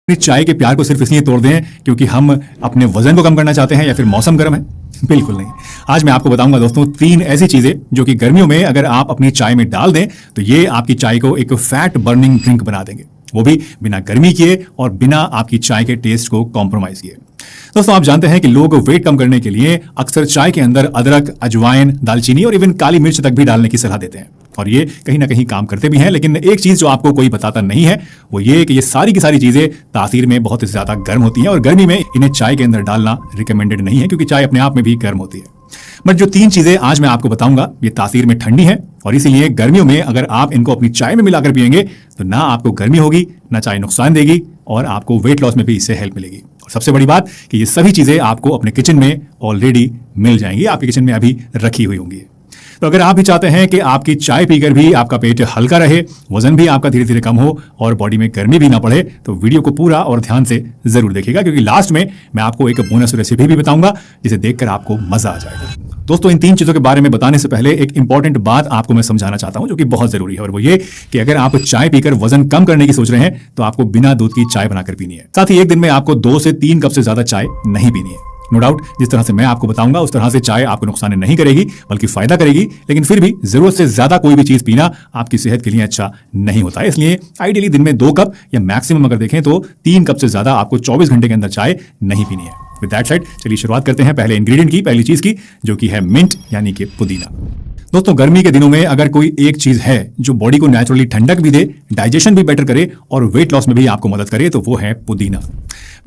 चाय के प्यार को सिर्फ इसलिए तोड़ दें क्योंकि हम अपने वजन को कम करना चाहते हैं या फिर मौसम गर्म है? बिल्कुल नहीं। आज मैं आपको बताऊंगा दोस्तों 3 ऐसी चीजें जो कि गर्मियों में अगर आप अपनी चाय में डाल दें तो ये आपकी चाय को एक फैट बर्निंग ड्रिंक बना देंगे, वो भी बिना गर्मी किए और बिना आपकी चाय के टेस्ट को कॉम्प्रोमाइज किए। दोस्तों आप जानते हैं कि लोग वेट कम करने के लिए अक्सर चाय के अंदर अदरक, अजवाइन, दालचीनी और इवन काली मिर्च तक भी डालने की सलाह देते हैं और ये कहीं ना कहीं काम करते भी हैं। लेकिन एक चीज जो आपको कोई बताता नहीं है वो ये कि ये सारी की सारी चीजें तासीर में बहुत ज्यादा गर्म होती हैं और गर्मी में इन्हें चाय के अंदर डालना रिकमेंडेड नहीं है क्योंकि चाय अपने आप में भी गर्म होती है। बट जो 3 चीजें आज मैं आपको बताऊंगा ये तासीर में ठंडी है और इसीलिए गर्मियों में अगर आप इनको अपनी चाय में मिलाकर पिएंगे तो ना आपको गर्मी होगी, ना चाय नुकसान देगी और आपको वेट लॉस में भी इससे हेल्प मिलेगी। और सबसे बड़ी बात कि ये सभी चीजें आपको अपने किचन में ऑलरेडी मिल जाएंगी, आपके किचन में अभी रखी हुई होंगी। तो अगर आप भी चाहते हैं कि आपकी चाय पीकर भी आपका पेट हल्का रहे, वजन भी आपका धीरे धीरे कम हो और बॉडी में गर्मी भी ना पड़े, तो वीडियो को पूरा और ध्यान से जरूर देखिएगा क्योंकि लास्ट में मैं आपको एक बोनस रेसिपी भी बताऊंगा जिसे देखकर आपको मजा आ जाएगा। दोस्तों इन 3 चीजों के बारे में बताने से पहले एक इंपॉर्टेंट बात आपको मैं समझाना चाहता हूं जो कि बहुत जरूरी है और वो ये कि अगर आप चाय पीकर वजन कम करने की सोच रहे हैं तो आपको बिना दूध की चाय बनाकर पीनी है। साथ ही एक दिन में आपको 2 से 3 कप से ज्यादा चाय नहीं पीनी है। नो डाउट जिस तरह से मैं आपको बताऊंगा उस तरह से चाय आपको नुकसान नहीं करेगी बल्कि फायदा करेगी, लेकिन फिर भी जरूरत से ज्यादा कोई भी चीज पीना आपकी सेहत के लिए अच्छा नहीं होता है। इसलिए आइडियली दिन में 2 कप या मैक्सिमम अगर देखें तो 3 कप से ज्यादा आपको 24 घंटे के अंदर चाय नहीं पीनी है। विद दैट सेड चलिए शुरुआत करते हैं पहले इंग्रेडिएंट की, पहली चीज की जो कि है मिंट यानी कि पुदीना। दोस्तों गर्मी के दिनों में अगर कोई एक चीज है जो बॉडी को नेचुरली ठंडक भी दे, डाइजेशन भी बेटर करे और वेट लॉस में भी आपको मदद करे तो वो है पुदीना।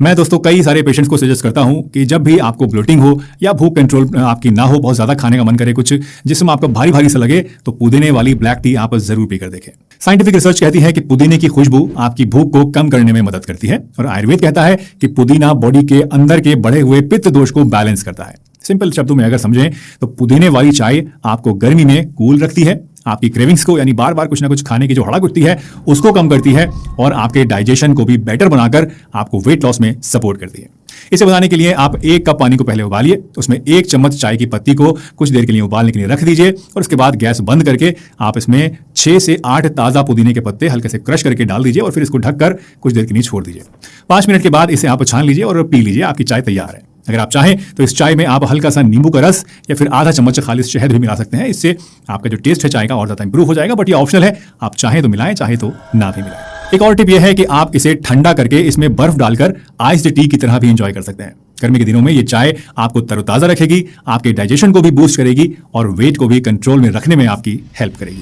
मैं दोस्तों कई सारे पेशेंट्स को सजेस्ट करता हूं कि जब भी आपको ब्लोटिंग हो या भूख कंट्रोल आपकी ना हो, बहुत ज्यादा खाने का मन करे, कुछ जिस्म आपका भारी भारी सा लगे, तो पुदीने वाली ब्लैक टी आप जरूर पीकर देखें। साइंटिफिक रिसर्च कहती है कि पुदीने की खुशबू आपकी भूख को कम करने में मदद करती है और आयुर्वेद कहता है कि पुदीना बॉडी के अंदर के बढ़े हुए पित्त दोष को बैलेंस करता है। सिंपल शब्दों में अगर समझें तो पुदीने वाली चाय आपको गर्मी में कूल रखती है, आपकी क्रेविंग्स को यानी बार बार कुछ ना कुछ खाने की जो हड़क उठती है उसको कम करती है और आपके डाइजेशन को भी बेटर बनाकर आपको वेट लॉस में सपोर्ट करती है। इसे बनाने के लिए आप 1 कप पानी को पहले उबालिए, उसमें 1 चम्मच चाय की पत्ती को कुछ देर के लिए उबालने के लिए रख दीजिए और उसके बाद गैस बंद करके आप इसमें 6 से 8 ताज़ा पुदीने के पत्ते हल्के से क्रश करके डाल दीजिए और फिर इसको ढककर कुछ देर के लिए छोड़ दीजिए। 5 मिनट के बाद इसे आप छान लीजिए और पी लीजिए, आपकी चाय तैयार है। अगर आप चाहें तो इस चाय में आप हल्का सा नींबू का रस या फिर आधा चम्मच खालिस शहद भी मिला सकते हैं। इससे आपका जो टेस्ट है चाय का और ज्यादा इंप्रूव हो जाएगा, बट ये ऑप्शनल है, आप चाहें तो मिलाएं, चाहे तो ना भी मिलाएं। एक और टिप यह है कि आप इसे ठंडा करके इसमें बर्फ डालकर आइस्ड टी की तरह भी एंजॉय कर सकते हैं। गर्मी के दिनों में ये चाय आपको तरोताजा रखेगी, आपके डाइजेशन को भी बूस्ट करेगी और वेट को भी कंट्रोल में रखने में आपकी हेल्प करेगी।